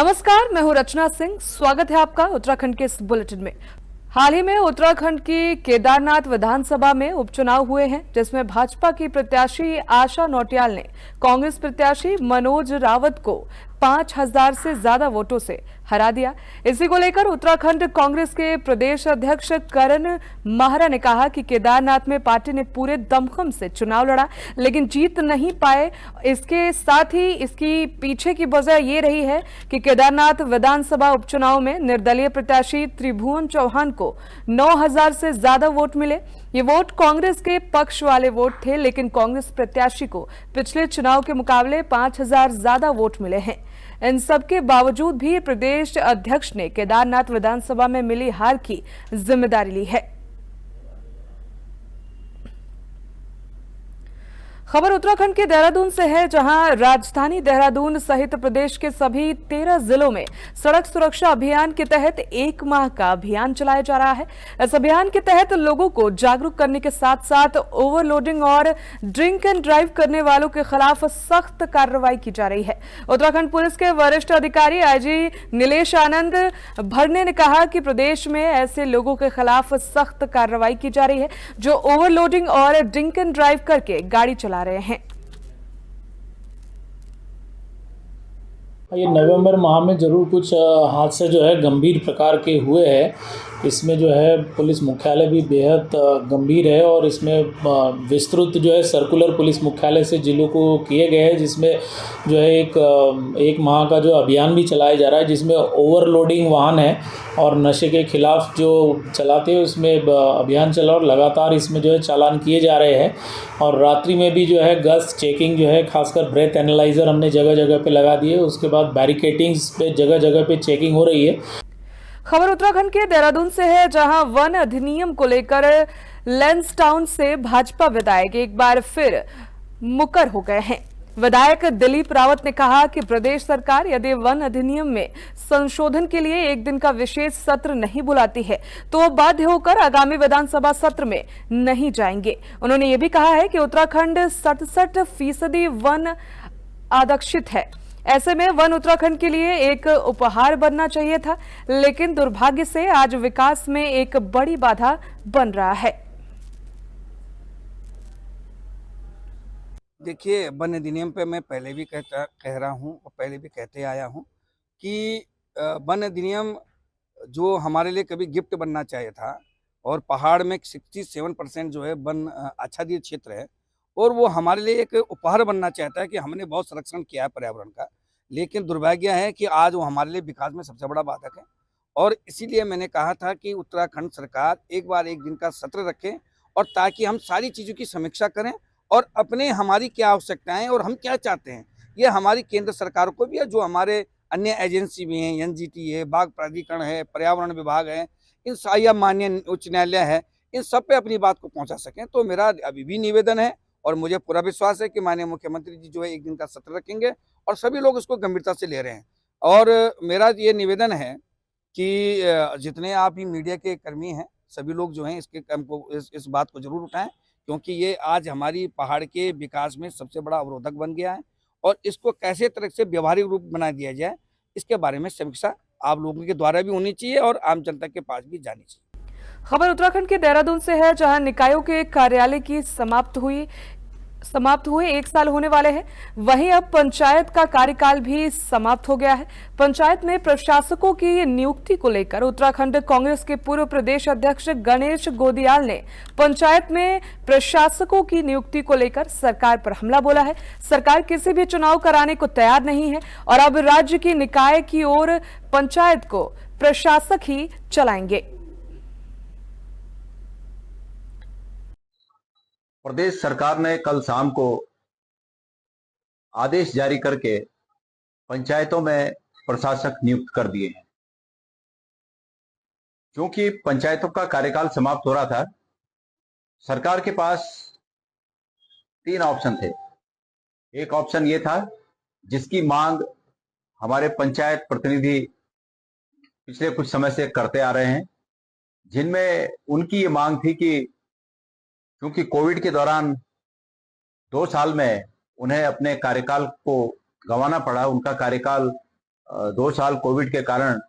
नमस्कार, मैं हूं रचना सिंह। स्वागत है आपका उत्तराखंड के इस बुलेटिन में। हाल ही में उत्तराखंड की केदारनाथ विधानसभा में उपचुनाव हुए हैं, जिसमें भाजपा की प्रत्याशी आशा नौटियाल ने कांग्रेस प्रत्याशी मनोज रावत को 5,000 से ज्यादा वोटों से हरा दिया। इसी को लेकर उत्तराखंड कांग्रेस के प्रदेश अध्यक्ष करण माहरा ने कहा कि केदारनाथ में पार्टी ने पूरे दमखम से चुनाव लड़ा, लेकिन जीत नहीं पाए। इसके साथ ही इसकी पीछे की वजह ये रही है कि केदारनाथ विधानसभा उपचुनाव में निर्दलीय प्रत्याशी त्रिभुवन चौहान को 9,000 से ज्यादा वोट मिले। ये वोट कांग्रेस के पक्ष वाले वोट थे, लेकिन कांग्रेस प्रत्याशी को पिछले चुनाव के मुकाबले 5,000 ज्यादा वोट मिले हैं। इन सब के बावजूद भी प्रदेश अध्यक्ष ने केदारनाथ विधानसभा में मिली हार की जिम्मेदारी ली है। खबर उत्तराखंड के देहरादून से है, जहां राजधानी देहरादून सहित प्रदेश के सभी 13 जिलों में सड़क सुरक्षा अभियान के तहत 1 माह का अभियान चलाया जा रहा है। इस अभियान के तहत लोगों को जागरूक करने के साथ साथ ओवरलोडिंग और ड्रिंक एंड ड्राइव करने वालों के खिलाफ सख्त कार्रवाई की जा रही है। उत्तराखंड पुलिस के वरिष्ठ अधिकारी आईजी नीलेश आनंद भरने ने कहा कि प्रदेश में ऐसे लोगों के खिलाफ सख्त कार्रवाई की जा रही है जो ओवरलोडिंग और ड्रिंक एंड ड्राइव करके गाड़ी चला रहे हैं। ये नवंबर माह में ज़रूर कुछ हादसे जो है गंभीर प्रकार के हुए हैं। इसमें जो है पुलिस मुख्यालय भी बेहद गंभीर है और इसमें विस्तृत जो है सर्कुलर पुलिस मुख्यालय से जिलों को किए गए हैं, जिसमें जो है एक माह का जो अभियान भी चलाया जा रहा है, जिसमें ओवरलोडिंग वाहन है और नशे के खिलाफ जो चलाते हैं उसमें अभियान चला और लगातार इसमें जो है चालान किए जा रहे हैं। और रात्रि में भी जो है गश्त चेकिंग जो है, खासकर ब्रेथ एनालाइज़र हमने जगह जगह पे लगा दिए। उसके बाद बैरिकेटिंग्स पे जगह जगह पे चेकिंग हो रही है। खबर उत्तराखंड के देहरादून से है, जहां वन अधिनियम को लेकर लैंसडाउन से भाजपा विधायक एक बार फिर मुकर हो गए हैं। विधायक दिलीप रावत ने कहा कि प्रदेश सरकार यदि वन अधिनियम में संशोधन के लिए एक दिन का विशेष सत्र नहीं बुलाती है तो वो बाध्य होकर आगामी विधानसभा सत्र में नहीं जाएंगे। उन्होंने ये भी कहा है कि उत्तराखंड 67% वन आरक्षित है। ऐसे में वन उत्तराखंड के लिए एक उपहार बनना चाहिए था, लेकिन दुर्भाग्य से आज विकास में एक बड़ी बाधा बन रहा है। देखिए, वन अधिनियम पे मैं पहले भी कह रहा हूँ और पहले भी कहते आया हूँ कि वन अधिनियम जो हमारे लिए कभी गिफ्ट बनना चाहिए था, और पहाड़ में 67% जो है वन आच्छादित क्षेत्र है और वो हमारे लिए एक उपहार बनना चाहता है कि हमने बहुत संरक्षण किया है पर्यावरण का, लेकिन दुर्भाग्य है कि आज वो हमारे लिए विकास में सबसे बड़ा बाधक है। और इसीलिए मैंने कहा था कि उत्तराखंड सरकार एक बार एक दिन का सत्र रखें और ताकि हम सारी चीज़ों की समीक्षा करें और अपने हमारी क्या आवश्यकताएं और हम क्या चाहते हैं, ये हमारी केंद्र सरकार को भी है, जो हमारे अन्य एजेंसी भी हैं, एनजीटी है, बाघ प्राधिकरण है, पर्यावरण विभाग है, इन या माननीय उच्च न्यायालय है, इन सब पे अपनी बात को पहुंचा सकें। तो मेरा अभी भी निवेदन है और मुझे पूरा विश्वास है कि माननीय मुख्यमंत्री जी जो है एक दिन का सत्र रखेंगे और सभी लोग इसको गंभीरता से ले रहे हैं। और मेरा ये निवेदन है कि जितने आप ही मीडिया के कर्मी हैं, सभी लोग जो हैं इसके काम को इस बात को जरूर उठाएं, क्योंकि ये आज हमारी पहाड़ के विकास में सबसे बड़ा अवरोधक बन गया है और इसको कैसे तरह से व्यवहारिक रूप बना दिया जाए, इसके बारे में समीक्षा आप लोगों के द्वारा भी होनी चाहिए और आम जनता के पास भी जानी चाहिए। खबर उत्तराखंड के देहरादून से है, जहां निकायों के कार्यालय की समाप्त हुए 1 साल होने वाले हैं। वहीं अब पंचायत का कार्यकाल भी समाप्त हो गया है। पंचायत में प्रशासकों की नियुक्ति को लेकर उत्तराखंड कांग्रेस के पूर्व प्रदेश अध्यक्ष गणेश गोदियाल ने पंचायत में प्रशासकों की नियुक्ति को लेकर सरकार पर हमला बोला है। सरकार किसी भी चुनाव कराने को तैयार नहीं है और अब राज्य की निकाय की ओर पंचायत को प्रशासक ही चलाएंगे। प्रदेश सरकार ने कल शाम को आदेश जारी करके पंचायतों में प्रशासक नियुक्त कर दिए हैं। क्योंकि पंचायतों का कार्यकाल समाप्त हो रहा था, सरकार के पास 3 ऑप्शन थे। एक ऑप्शन ये था जिसकी मांग हमारे पंचायत प्रतिनिधि पिछले कुछ समय से करते आ रहे हैं, जिनमें उनकी ये मांग थी कि क्योंकि कोविड के दौरान 2 साल में उन्हें अपने कार्यकाल को गंवाना पड़ा, उनका कार्यकाल 2 साल कोविड के कारण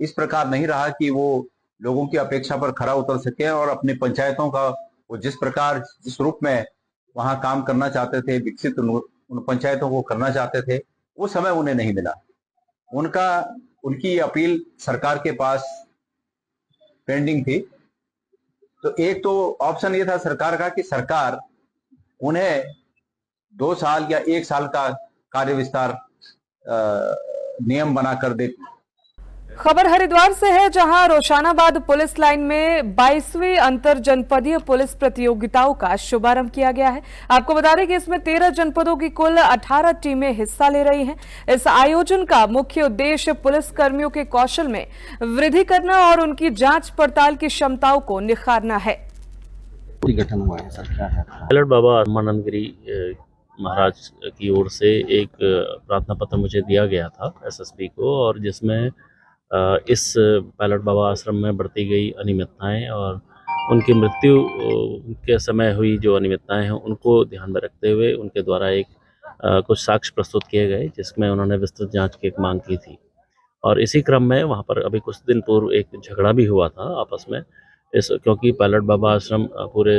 इस प्रकार नहीं रहा कि वो लोगों की अपेक्षा पर खरा उतर सके और अपनी पंचायतों का वो जिस प्रकार जिस रूप में वहां काम करना चाहते थे, विकसित उन पंचायतों को करना चाहते थे, वो समय उन्हें नहीं मिला। उनकी अपील सरकार के पास पेंडिंग थी। तो एक तो ऑप्शन ये था सरकार का कि सरकार उन्हें 2 साल या 1 साल का कार्य विस्तार नियम बनाकर दे। खबर हरिद्वार से है, जहां रोशानाबाद पुलिस लाइन में 22वीं अंतर जनपदीय पुलिस प्रतियोगिताओं का शुभारंभ किया गया है। आपको बता दें कि इसमें 13 जनपदों की कुल 18 टीमें हिस्सा ले रही हैं। इस आयोजन का मुख्य उद्देश्य पुलिस कर्मियों के कौशल में वृद्धि करना और उनकी जांच पड़ताल की क्षमताओं को निखारना है। गठन हुआ है सर, क्या है? पलट बाबा रामानंद गिरी महाराज की ओर से एक प्रार्थना पत्र मुझे दिया गया था एसएसपी को, और जिसमें इस पायलट बाबा आश्रम में बरती गई अनियमितताएं और उनकी मृत्यु के समय हुई जो अनियमितताएं हैं उनको ध्यान में रखते हुए उनके द्वारा एक कुछ साक्ष्य प्रस्तुत किए गए, जिसमें उन्होंने विस्तृत जांच की एक मांग की थी। और इसी क्रम में वहां पर अभी कुछ दिन पूर्व एक झगड़ा भी हुआ था आपस में, क्योंकि पायलट बाबा आश्रम पूरे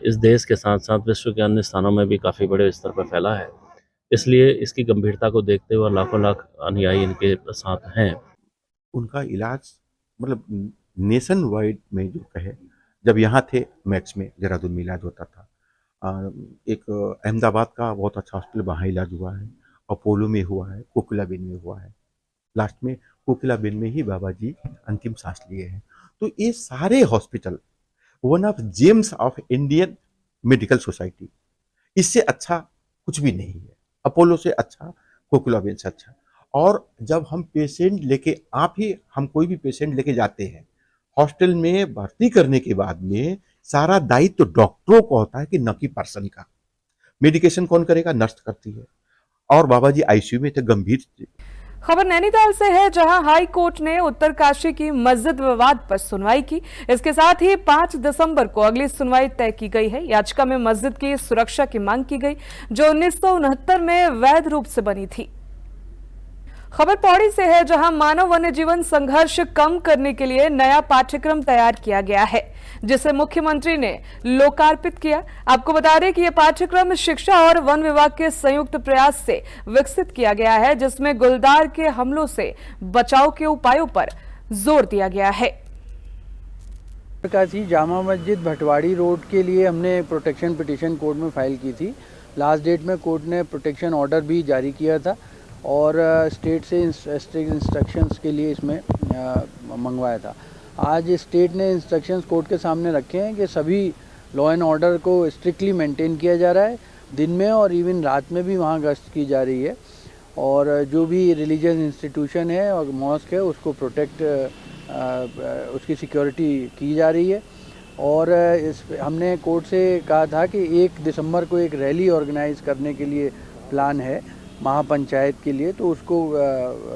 इस देश के साथ साथ विश्व के अन्य स्थानों में भी काफ़ी बड़े स्तर पर फैला है। इसलिए इसकी गंभीरता को देखते हुए लाखों लाख अनुयायी इनके साथ हैं। उनका इलाज मतलब नेशन वाइड में जो कहे, जब यहाँ थे मैक्स में देहरादून में इलाज होता था। एक अहमदाबाद का बहुत अच्छा हॉस्पिटल, वहाँ इलाज हुआ है, अपोलो में हुआ है, कोकिलाबेन में हुआ है। लास्ट में कोकिलाबेन में ही बाबा जी अंतिम सांस लिए हैं। तो ये सारे hospital one of James of Indian medical society, इससे अच्छा कुछ भी नहीं है। अपोलो से अच्छा, कोकिलाबेन से अच्छा। और जब हम पेशेंट लेके हम कोई भी पेशेंट लेके जाते हैं हॉस्टल में भर्ती करने के बाद में सारा दायित्व तो डॉक्टरों को होता है कि न कि पर्सन का। मेडिकेशन कौन करेगा? नर्स करती है। और बाबा जी आईसीयू में थे, गंभीर थे। खबर नैनीताल से है, जहां हाई कोर्ट ने उत्तरकाशी की मस्जिद विवाद पर सुनवाई की। इसके साथ ही 5 दिसंबर को अगली सुनवाई तय की गई है। याचिका में मस्जिद की सुरक्षा की मांग की गई, जो 1969 में वैध रूप से बनी थी। खबर पौड़ी से है, जहां मानव वन्य जीवन संघर्ष कम करने के लिए नया पाठ्यक्रम तैयार किया गया है, जिसे मुख्यमंत्री ने लोकार्पित किया। आपको बता दें कि यह पाठ्यक्रम शिक्षा और वन विभाग के संयुक्त प्रयास से विकसित किया गया है, जिसमें गुलदार के हमलों से बचाव के उपायों पर जोर दिया गया है। उत्तरकाशी जामा मस्जिद भटवाड़ी रोड के लिए हमने प्रोटेक्शन पिटीशन कोर्ट में फाइल की थी। लास्ट डेट में कोर्ट ने प्रोटेक्शन ऑर्डर भी जारी किया था और स्टेट से स्ट्रिक्ट इंस्ट्रक्शंस के लिए इसमें मंगवाया था। आज स्टेट ने इंस्ट्रक्शंस कोर्ट के सामने रखे हैं कि सभी लॉ एंड ऑर्डर को स्ट्रिक्टली मेंटेन किया जा रहा है। दिन में और इवन रात में भी वहाँ गश्त की जा रही है, और जो भी रिलीजियस इंस्टीट्यूशन है और मॉस्क है उसको प्रोटेक्ट उसकी सिक्योरिटी की जा रही है। और हमने कोर्ट से कहा था कि 1 दिसंबर को एक रैली ऑर्गेनाइज करने के लिए प्लान है महापंचायत के लिए, तो उसको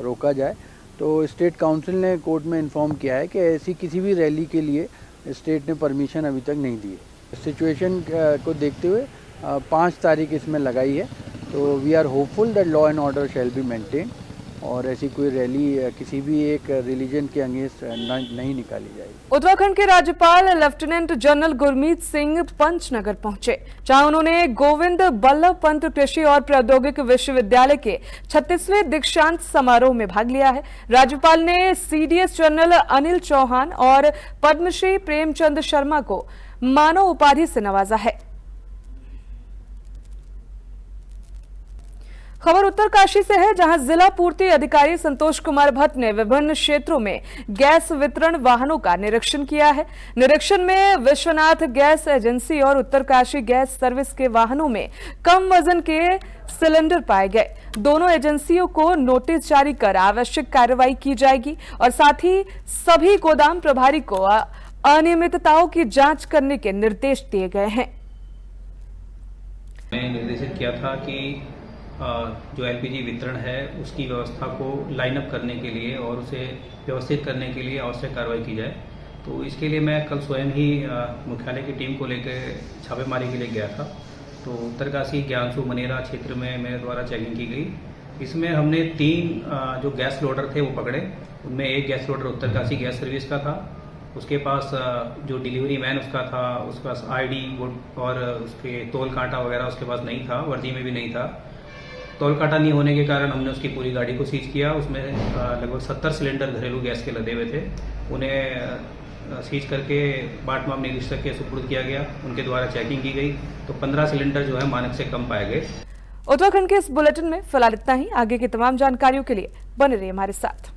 रोका जाए। तो स्टेट काउंसिल ने कोर्ट में इन्फॉर्म किया है कि ऐसी किसी भी रैली के लिए स्टेट ने परमिशन अभी तक नहीं दी है। सिचुएशन को देखते हुए 5 तारीख इसमें लगाई है। तो we are hopeful that law and order shall be maintain, और ऐसी कोई रैली किसी भी एक रिलीजन के अगेंस्ट नहीं निकाली जाएगी। उत्तराखंड के राज्यपाल लेफ्टिनेंट जनरल गुरमीत सिंह पंचनगर पहुंचे, जहां उन्होंने गोविंद बल्लभ पंत कृषि और प्रौद्योगिक विश्वविद्यालय के 36वें दीक्षांत समारोह में भाग लिया है। राज्यपाल ने सीडीएस जनरल अनिल चौहान और पद्मश्री प्रेमचंद शर्मा को मानव उपाधि से नवाजा है। खबर उत्तरकाशी से है, जहां जिला पूर्ति अधिकारी संतोष कुमार भट्ट ने विभिन्न क्षेत्रों में गैस वितरण वाहनों का निरीक्षण किया है। निरीक्षण में विश्वनाथ गैस एजेंसी और उत्तरकाशी गैस सर्विस के वाहनों में कम वजन के सिलेंडर पाए गए। दोनों एजेंसियों को नोटिस जारी कर आवश्यक कार्रवाई की जाएगी, और साथ ही सभी गोदाम प्रभारी को अनियमितताओं की जांच करने के निर्देश दिए गए हैं। मैंने निर्देशित किया था कि जो एलपीजी वितरण है उसकी व्यवस्था को लाइन अप करने के लिए और उसे व्यवस्थित करने के लिए आवश्यक कार्रवाई की जाए। तो इसके लिए मैं कल स्वयं ही मुख्यालय की टीम को लेकर छापेमारी के लिए गया था। तो उत्तरकाशी ज्ञानसू मनेरा क्षेत्र में मेरे द्वारा चेकिंग की गई, इसमें हमने 3 जो गैस लोडर थे वो पकड़े। उनमें एक gas loader Uttarkashi gas service का था, उसके पास जो डिलीवरी मैन उसका था, उसके पास आईडी और उसके तोल कांटा वगैरह उसके पास नहीं था, वर्दी में भी नहीं था। तोल कांटा नहीं होने के कारण हमने उसकी पूरी गाड़ी को सीज किया। उसमें लगभग 70 सिलेंडर घरेलू गैस के लदे हुए थे। उन्हें सीज करके बाट मामले निरीक्षक के सुपुर्द किया गया, उनके द्वारा चेकिंग की गई तो 15 सिलेंडर जो है मानक से कम पाए गए। उत्तराखंड के इस बुलेटिन में फिलहाल इतना ही। आगे की तमाम जानकारियों के लिए बने रहिए हमारे साथ।